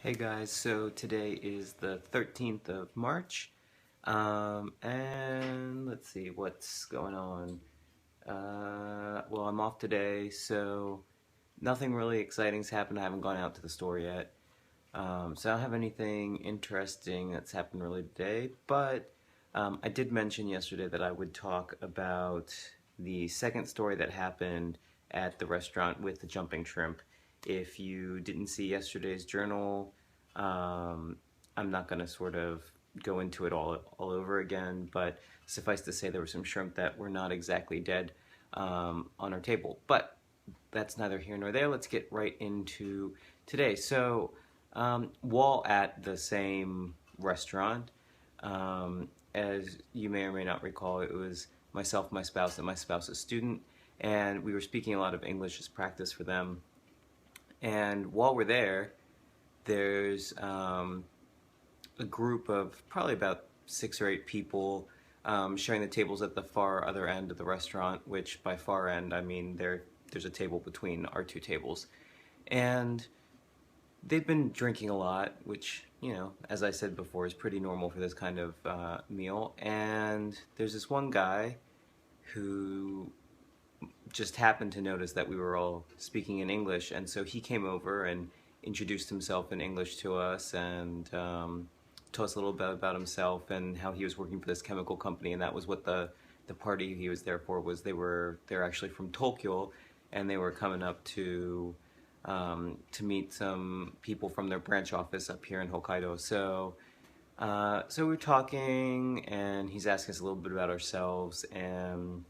Hey guys, so today is the 13th of March, and let's see what's going on. Well, I'm off today, so nothing really exciting's happened. I haven't gone out to the store yet, so I don't have anything interesting that's happened really today, but I did mention yesterday that I would talk about the second story that happened at the restaurant with the jumping shrimp. If you didn't see yesterday's journal, um, I'm not going to sort of go into it all over again, but suffice to say there were some shrimp that were not exactly dead on our table. But that's neither here nor there. Let's get right into today. So, while at the same restaurant, as you may or may not recall, it was myself, my spouse, and my spouse's student, and we were speaking a lot of English as practice for them. And while we're there, there's a group of probably about 6 or 8 people sharing the tables at the far other end of the restaurant, which by far end I mean there's a table between our two tables. And they've been drinking a lot, which, as I said before, is pretty normal for this kind of meal. And there's this one guy who just happened to notice that we were all speaking in English, and so he came over and introduced himself in English to us and told us a little bit about himself and how he was working for this chemical company, and that was what the party he was there for was. They're actually from Tokyo, and they were coming up to meet some people from their branch office up here in Hokkaido. So we were talking, and he's asking us a little bit about ourselves and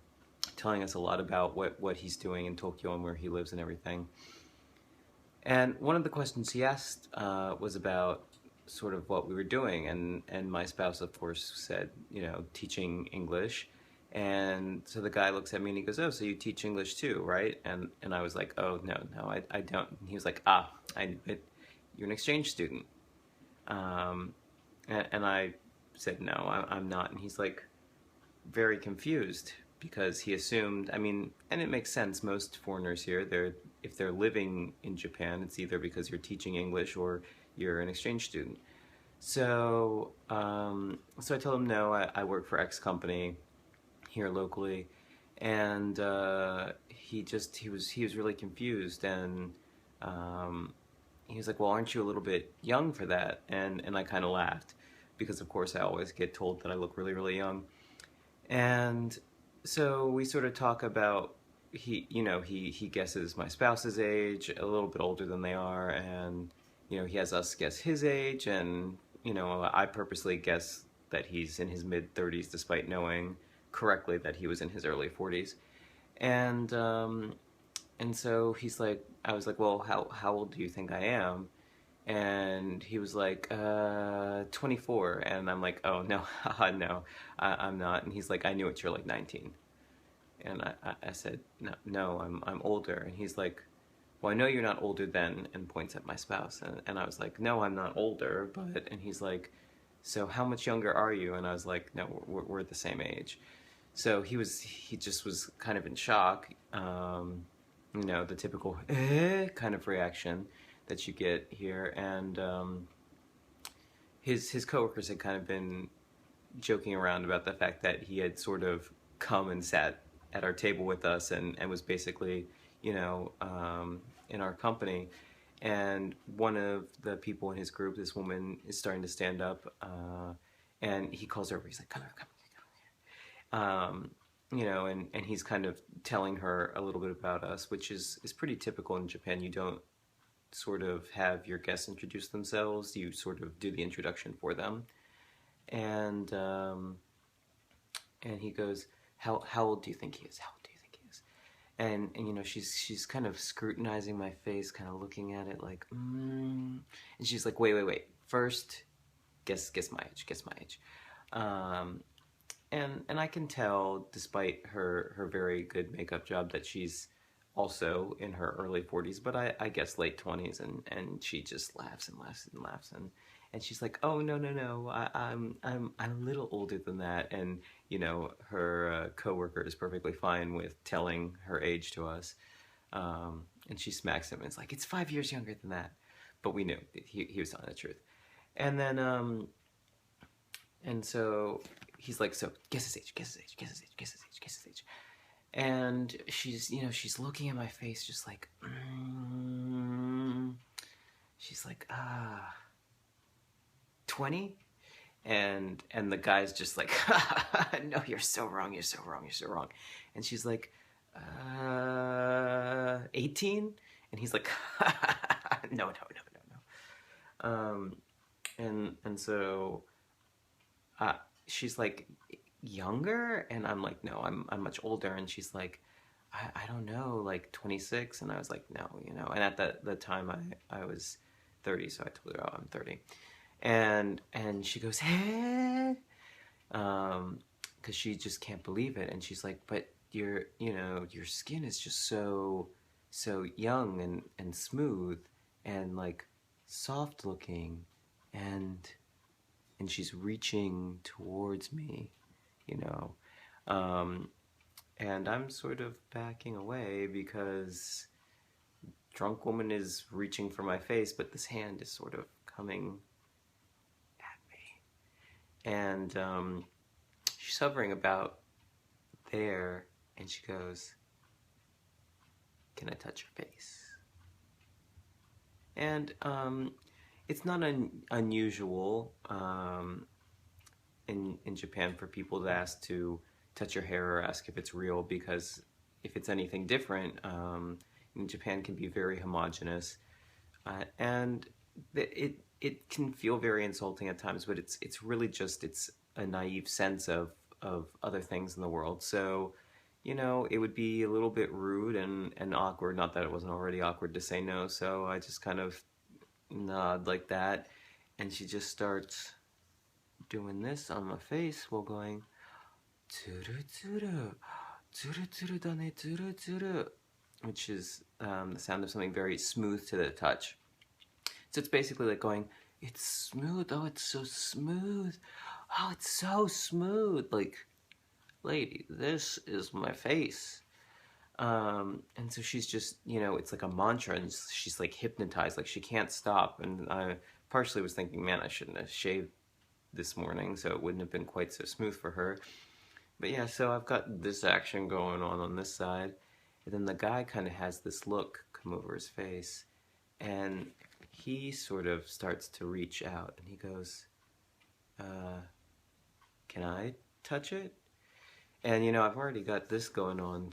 telling us a lot about what he's doing in Tokyo and where he lives and everything. And one of the questions he asked was about sort of what we were doing, and my spouse, of course, said, teaching English. And so the guy looks at me and he goes, "Oh, so you teach English too, right?" And I was like, "Oh, no, I don't." And he was like, "You're an exchange student." And I said, "No, I'm not." And he's like very confused because he assumed, I mean, and it makes sense, most foreigners here, if they're living in Japan, it's either because you're teaching English or you're an exchange student. So I told him, no, I work for X company here locally, and he was really confused, and he was like, "Well, aren't you a little bit young for that?" And I kind of laughed because, of course, I always get told that I look really, really young. And so we sort of talk about he guesses my spouse's age, a little bit older than they are, and he has us guess his age, and I purposely guess that he's in his mid 30s, despite knowing correctly that he was in his early 40s. And so he's like, I was like, "Well, how old do you think I am?" And he was like, 24. And I'm like, "Oh, no, haha, no, I'm not." And he's like, "I knew it, you're like 19." And I said, "No, no, I'm older." And he's like, "Well, I know you're not older then," and points at my spouse. And I was like, "No, I'm not older, but," and he's like, "So how much younger are you?" And I was like, "No, we're the same age." So he just was kind of in shock. The typical kind of reaction that you get here. And his coworkers had kind of been joking around about the fact that he had sort of come and sat at our table with us and was basically, in our company. And one of the people in his group, this woman, is starting to stand up, and he calls her over. He's like, "Come here, come here, come here." And he's kind of telling her a little bit about us, which is pretty typical in Japan. You don't sort of have your guests introduce themselves. You sort of do the introduction for them. And and he goes, how old do you think he is? How old do you think he is? And she's kind of scrutinizing my face, kind of looking at it like, and she's like, wait. First, guess my age. Guess my age. And I can tell, despite her very good makeup job, that she's also in her early 40s, but I guess late 20s, and she just laughs and laughs and laughs, and she's like, "Oh, no, I'm a little older than that." And her coworker is perfectly fine with telling her age to us, and she smacks him and is like, "It's 5 years younger than that." but we knew he was telling the truth. And then and so he's like, so guess his age, guess his age, guess his age, guess his age, guess his age. And she's, she's looking at my face just like, she's like, 20? And the guy's just like, no, you're so wrong, you're so wrong, you're so wrong. And she's like, 18? And he's like, no, no, no, no, no. And so she's like, younger? And I'm like, no, I'm much older. And she's like, I don't know, like 26. And I was like, no, And at the time I was 30, so I told her, oh, I'm 30. And she goes, hey, because she just can't believe it. And she's like, but your skin is just so young and smooth and like soft looking, and she's reaching towards me, and I'm sort of backing away because drunk woman is reaching for my face, but this hand is sort of coming at me, and she's hovering about there, and she goes, can I touch your face? And it's not unusual in Japan for people to ask to touch your hair or ask if it's real, because if it's anything different, in Japan can be very homogenous, and it can feel very insulting at times, but it's really just a naive sense of other things in the world. So, it would be a little bit rude and awkward, not that it wasn't already awkward to say no, so I just kind of nod like that, and she just starts doing this on my face while going, tsuru tsuru, tsuru tsuru dane, tsuru tsuru, which is the sound of something very smooth to the touch. So it's basically like going, it's smooth, oh, it's so smooth, oh, it's so smooth, like, lady, this is my face. And so she's just, it's like a mantra, and she's like hypnotized, like she can't stop. And I partially was thinking, man, I shouldn't have shaved this morning, so it wouldn't have been quite so smooth for her. But yeah, so I've got this action going on this side, and then the guy kind of has this look come over his face, and he sort of starts to reach out, and he goes, can I touch it? And I've already got this going on,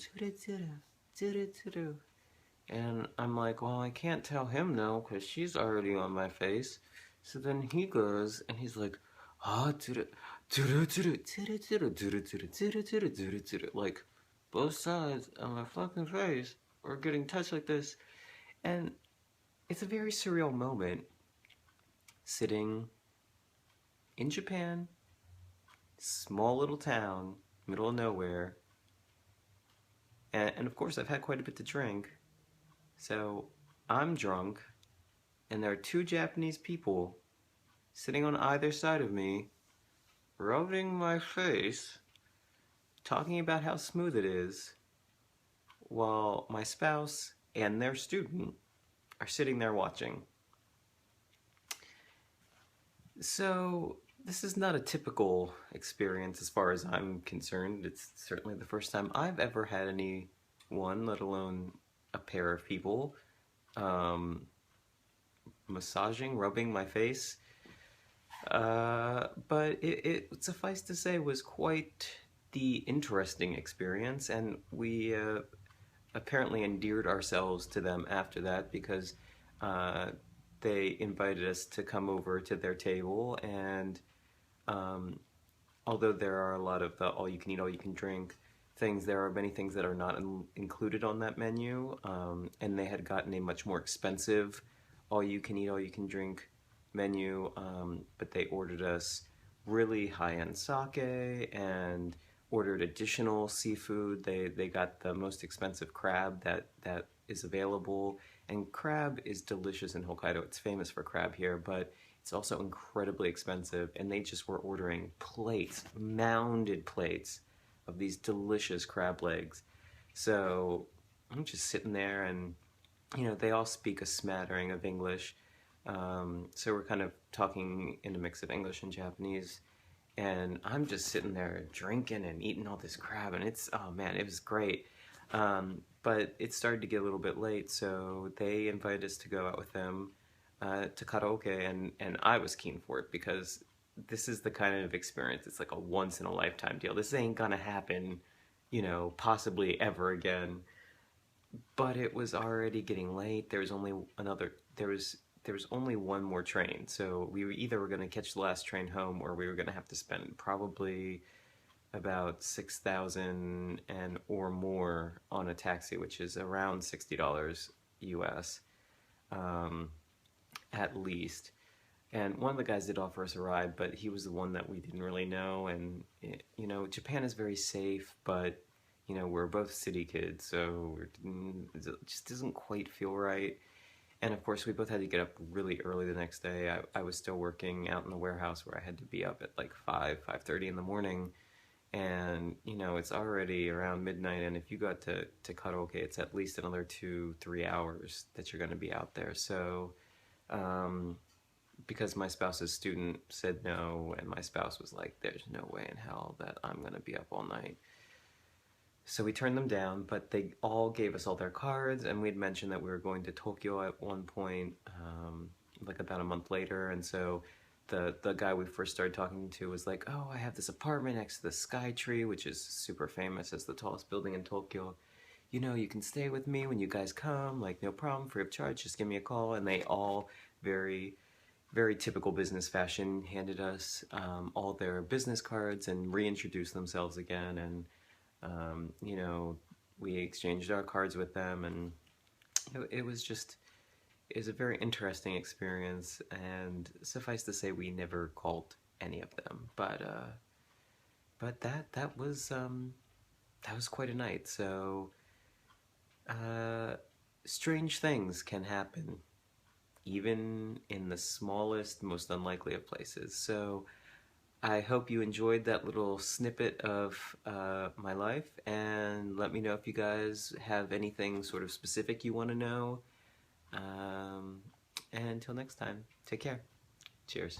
and I'm like, well, I can't tell him no, because she's already on my face. So then he goes, and he's like, like, both sides of my fucking face are getting touched like this. And it's a very surreal moment, sitting in Japan, small little town, middle of nowhere, and of course I've had quite a bit to drink, so I'm drunk, and there are two Japanese people sitting on either side of me, rubbing my face, talking about how smooth it is, while my spouse and their student are sitting there watching. So this is not a typical experience as far as I'm concerned. It's certainly the first time I've ever had anyone, let alone a pair of people, massaging, rubbing my face. But it suffice to say was quite the interesting experience, and we apparently endeared ourselves to them after that, because they invited us to come over to their table, and although there are a lot of the all-you-can-eat, all-you-can-drink things, there are many things that are not included on that menu, and they had gotten a much more expensive all-you-can-eat, all-you-can-drink menu, but they ordered us really high-end sake and ordered additional seafood. They got the most expensive crab that is available, and crab is delicious in Hokkaido. It's famous for crab here, but it's also incredibly expensive, and they just were ordering plates, mounded plates of these delicious crab legs. So I'm just sitting there, and they all speak a smattering of English, So we're kind of talking in a mix of English and Japanese, and I'm just sitting there drinking and eating all this crab, and it's, oh man, it was great. But it started to get a little bit late, so they invited us to go out with them to karaoke, and I was keen for it because this is the kind of experience. It's like a once in a lifetime deal. This ain't gonna happen, possibly ever again. But it was already getting late. There was only one more train, so we were either were going to catch the last train home, or we were going to have to spend probably about 6,000 and or more on a taxi, which is around $60 US, um, at least. And one of the guys did offer us a ride, but he was the one that we didn't really know. And Japan is very safe, but we're both city kids, so it just doesn't quite feel right. And of course, we both had to get up really early the next day. I was still working out in the warehouse where I had to be up at like 5:30 in the morning. And it's already around midnight. And if you got to karaoke, it's at least another 2-3 hours that you're going to be out there. So, um, because my spouse's student said no, and my spouse was like, "There's no way in hell that I'm going to be up all night." So we turned them down, but they all gave us all their cards, and we'd mentioned that we were going to Tokyo at one point, like about a month later, and so the guy we first started talking to was like, "Oh, I have this apartment next to the Sky Tree, which is super famous as the tallest building in Tokyo. You can stay with me when you guys come, like no problem, free of charge. Just give me a call." And they all very very typical business fashion handed us all their business cards and reintroduced themselves again, and um, you know, we exchanged our cards with them, and it was just it was a very interesting experience. And suffice to say, we never called any of them, but that was quite a night. So uh, strange things can happen, even in the smallest, most unlikely of places. So I hope you enjoyed that little snippet of my life, and let me know if you guys have anything sort of specific you want to know. Um, and until next time, take care. Cheers.